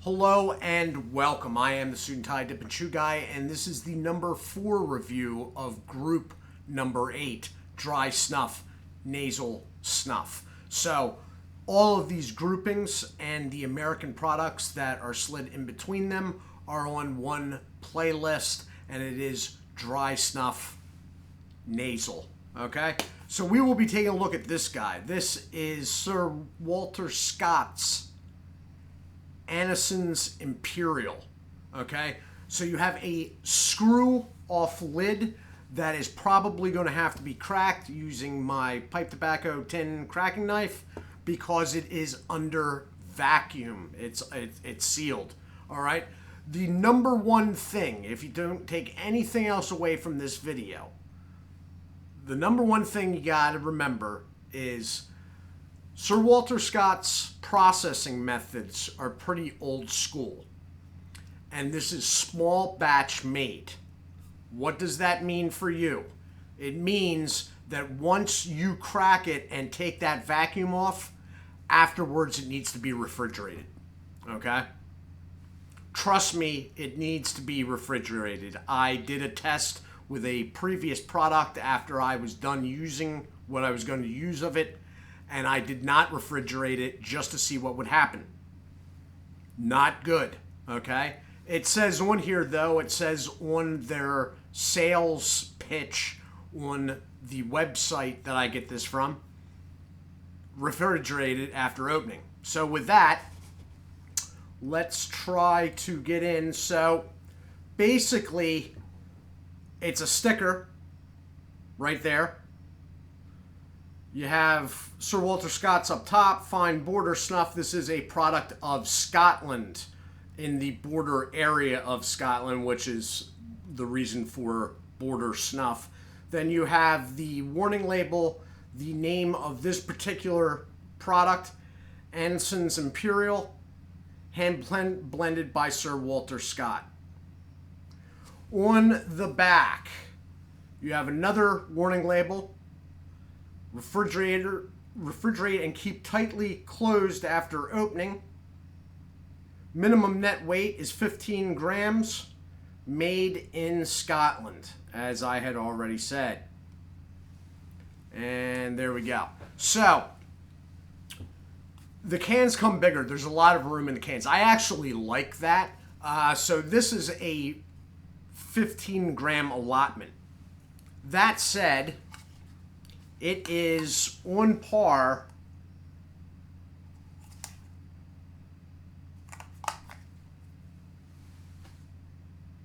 Hello and welcome. I am the Suit&Tie Dip&ChewGuy, and this is the number 4 review of group number 8, Dry Snuff, Nasal Snuff. So, all of these groupings and the American products that are slid in between them are on one playlist, and it is Dry Snuff Nasal. Okay? So we will be taking a look at this guy. This is Sir Walter Scott's Anson's Imperial. Okay? So you have a screw-off lid that is probably going to have to be cracked using my pipe tobacco tin cracking knife because it is under vacuum. It's sealed. All right? The number one thing, if you don't take anything else away from this video, the number one thing you got to remember is Sir Walter Scott's processing methods are pretty old school. And this is small batch made. What does that mean for you? It means that once you crack it and take that vacuum off, afterwards it needs to be refrigerated. Okay? Trust me, it needs to be refrigerated. I did a test with a previous product after I was done using what I was going to use of it, and I did not refrigerate it just to see what would happen. Not good, okay? It says on here, though, it says on their sales pitch on the website that I get this from, refrigerated after opening. So with that, let's try to get in. So basically, it's a sticker right there. You have Sir Walter Scott's up top, fine border snuff. This is a product of Scotland, in the border area of Scotland, which is the reason for border snuff. Then you have the warning label, the name of this particular product, Anson's Imperial, hand blended by Sir Walter Scott. On the back, you have another warning label. Refrigerate and keep tightly closed after opening. Minimum net weight is 15 grams. Made in Scotland, as I had already said. And there we go. So, the cans come bigger. There's a lot of room in the cans. I actually like that. So this is a 15-gram allotment. That said, it is on par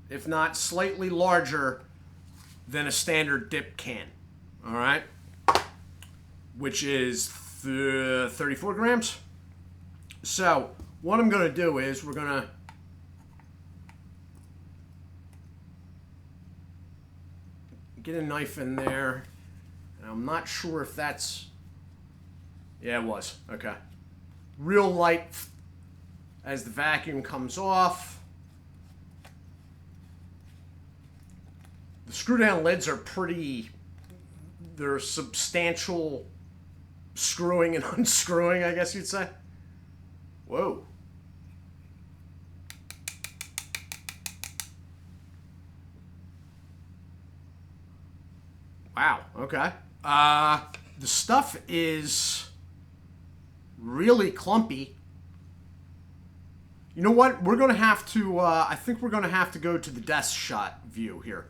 if not slightly larger than a standard dip can. All right? Which is 34 grams. So, what I'm going to do is we're going to get a knife in there. And I'm not sure if that's... Yeah, it was. Okay. Real light as the vacuum comes off. The screw-down lids are pretty... They're substantial screwing and unscrewing, I guess you'd say. Whoa. Wow, okay. The stuff is really clumpy. You know what? We're going to have to, I think we're going to have to go to the desk shot view here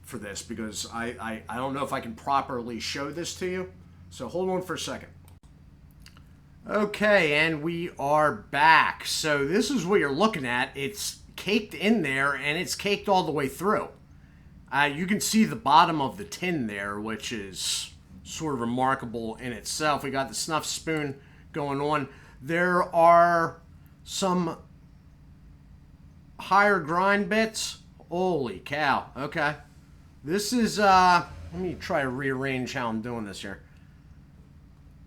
for this because I don't know if I can properly show this to you. So hold on for a second. Okay, and we are back. So this is what you're looking at. It's caked in there, and it's caked all the way through. You can see the bottom of the tin there, which is sort of remarkable in itself. We got the snuff spoon going on. There are some higher grind bits. Holy cow. Okay. This is, let me try to rearrange how I'm doing this here.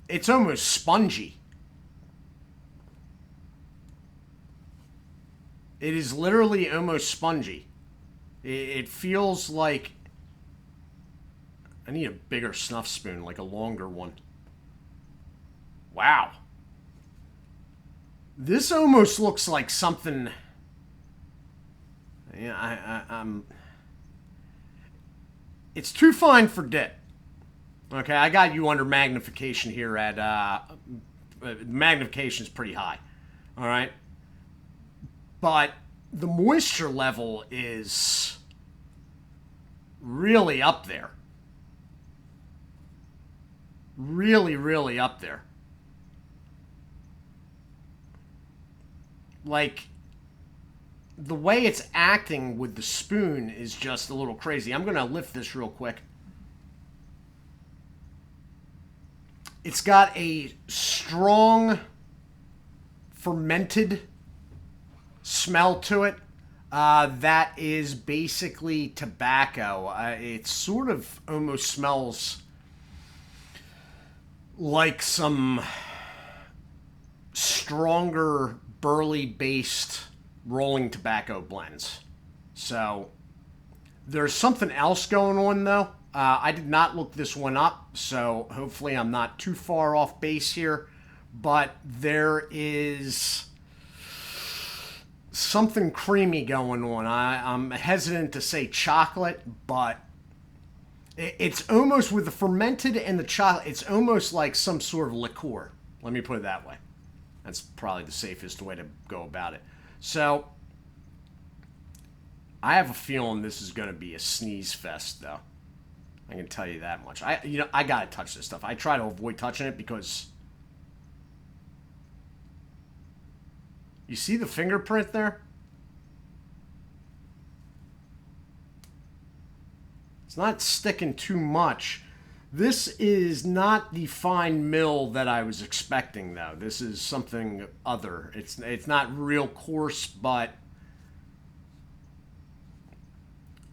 It's almost spongy. It is literally almost spongy. It feels like... I need a bigger snuff spoon, like a longer one. Wow. This almost looks like something. Yeah, it's too fine for dip. Okay, I got you under magnification here at magnification is pretty high. All right, but the moisture level is really up there. Really, really up there. Like, the way it's acting with the spoon is just a little crazy. I'm going to lift this real quick. It's got a strong fermented smell to it. That is basically tobacco. It sort of almost smells like some stronger burley-based rolling tobacco blends. So there's something else going on though. I did not look this one up, so hopefully I'm not too far off base here. But there is something creamy going on. I'm hesitant to say chocolate, but it's almost with the fermented and the chocolate, it's almost like some sort of liqueur. Let me put it that way. That's probably the safest way to go about it. So I have a feeling this is going to be a sneeze fest, though. I can tell you that much. I gotta touch this stuff. I try to avoid touching it because you see the fingerprint there? It's not sticking too much. This is not the fine mill that I was expecting, though. This is something other. It's not real coarse, but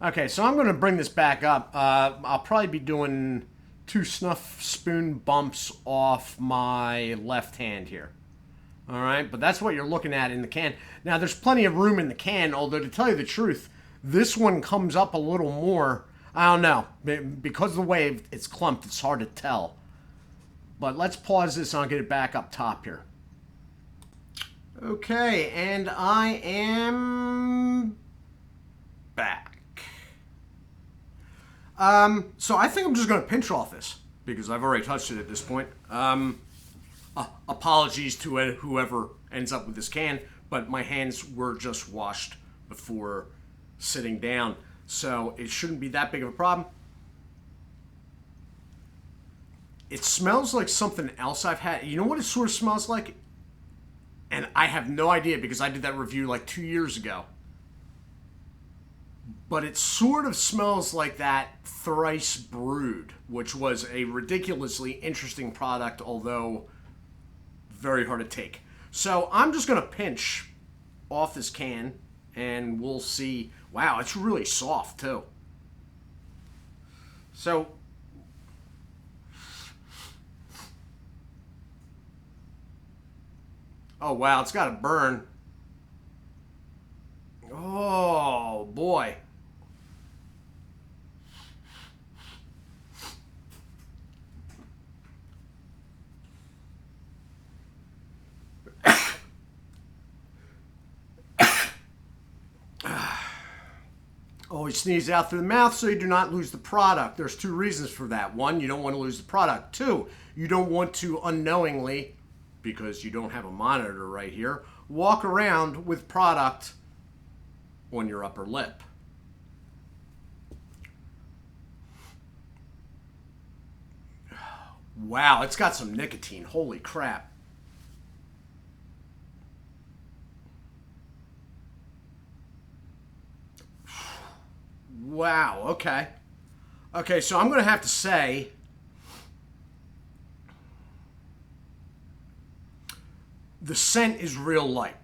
okay, so I'm going to bring this back up. I'll probably be doing 2 snuff spoon bumps off my left hand here. All right, but that's what you're looking at in the can. Now, there's plenty of room in the can, although to tell you the truth, this one comes up a little more. I don't know. Because of the way it's clumped, it's hard to tell. But let's pause this and I'll get it back up top here. Okay, and I am back. So I think I'm just going to pinch off this because I've already touched it at this point. Apologies to whoever ends up with this can, but my hands were just washed before sitting down, so it shouldn't be that big of a problem. It smells like something else I've had. You know what it sort of smells like? And I have no idea because I did that review like 2 years ago. But it sort of smells like that Thrice Brewed, which was a ridiculously interesting product, although very hard to take. So I'm just going to pinch off this can, and we'll see. Wow, it's really soft, too. So oh, wow, it's got a burn. Oh, boy. Always sneeze out through the mouth so you do not lose the product. There's 2 reasons for that. 1, you don't want to lose the product. 2, you don't want to unknowingly, because you don't have a monitor right here, walk around with product on your upper lip. Wow, it's got some nicotine. Holy crap. Wow, okay. Okay, so I'm going to have to say the scent is real light.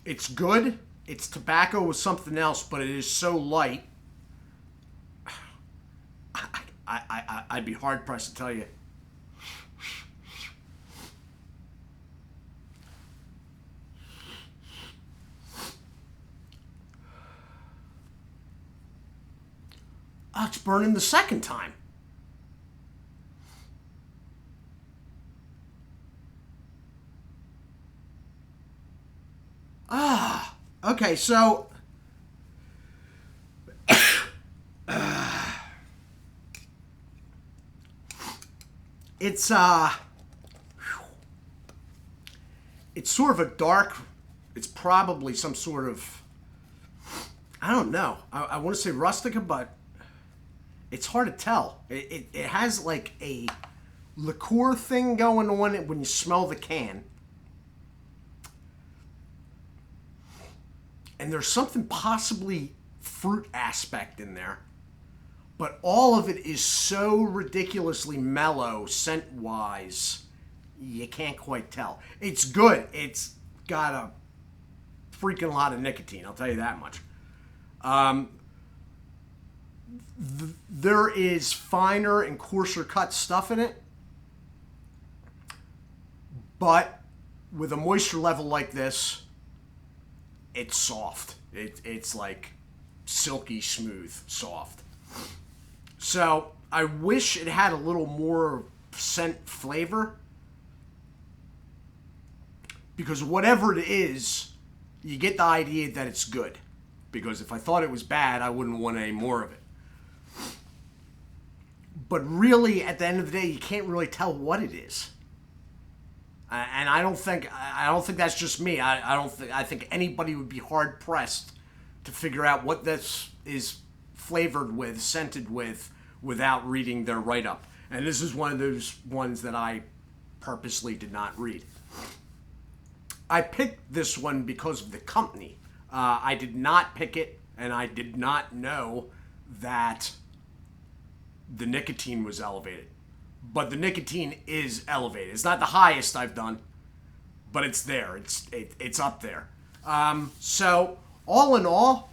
It's good. It's tobacco with something else, but it is so light. I'd be hard-pressed to tell you. Oh, it's burning the second time. Okay, so it's sort of a dark, it's probably some sort of, I don't know. I want to say rustica, but it's hard to tell. It has like a liqueur thing going on when you smell the can. And there's something possibly fruit aspect in there. But all of it is so ridiculously mellow scent-wise, you can't quite tell. It's good. It's got a freaking lot of nicotine, I'll tell you that much. There is finer and coarser cut stuff in it. But with a moisture level like this, it's soft. It's like silky smooth, soft. So I wish it had a little more scent flavor, because whatever it is, you get the idea that it's good. Because if I thought it was bad, I wouldn't want any more of it. But really, at the end of the day, you can't really tell what it is. And I don't think that's just me. I think anybody would be hard pressed to figure out what this is flavored with, scented with, without reading their write-up. And this is one of those ones that I purposely did not read. I picked this one because of the company. I did not pick it, and I did not know that the nicotine was elevated. But the nicotine is elevated. It's not the highest I've done, but it's there. It's up there. So all in all,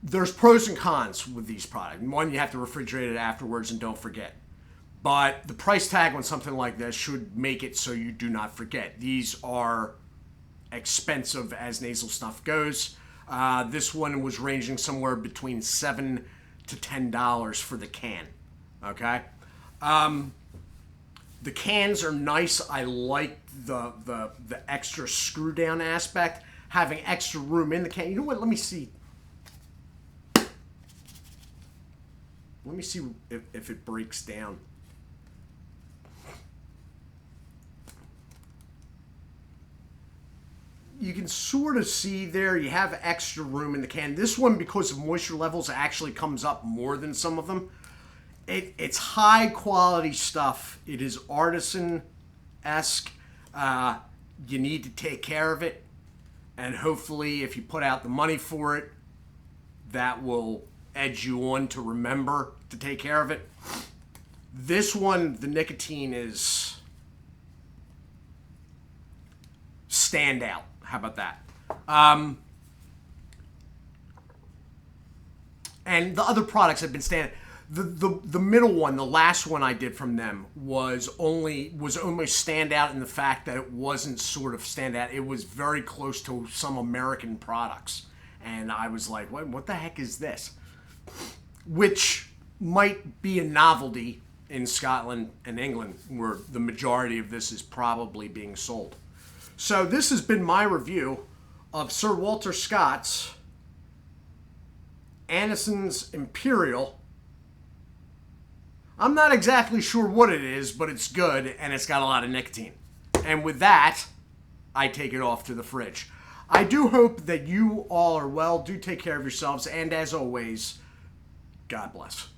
there's pros and cons with these products. One, you have to refrigerate it afterwards, and don't forget. But the price tag on something like this should make it so you do not forget. These are expensive as nasal snuff goes. This one was ranging somewhere between $7 to $10 for the can. Okay? The cans are nice. I like the extra screw down aspect. Having extra room in the can. You know what? Let me see. Let me see if it breaks down. You can sort of see there, you have extra room in the can. This one, because of moisture levels, actually comes up more than some of them. It's high quality stuff. It is artisan-esque. You need to take care of it. And hopefully, if you put out the money for it, that will edge you on to remember to take care of it. This one, the nicotine is standout. How about that? And the other products have been standard. The middle one, the last one I did from them, was only standout in the fact that it wasn't sort of standout. It was very close to some American products. And I was like, what the heck is this? Which might be a novelty in Scotland and England, where the majority of this is probably being sold. So this has been my review of Sir Walter Scott's Anson's Imperial. I'm not exactly sure what it is, but it's good, and it's got a lot of nicotine. And with that, I take it off to the fridge. I do hope that you all are well. Do take care of yourselves, and as always, God bless.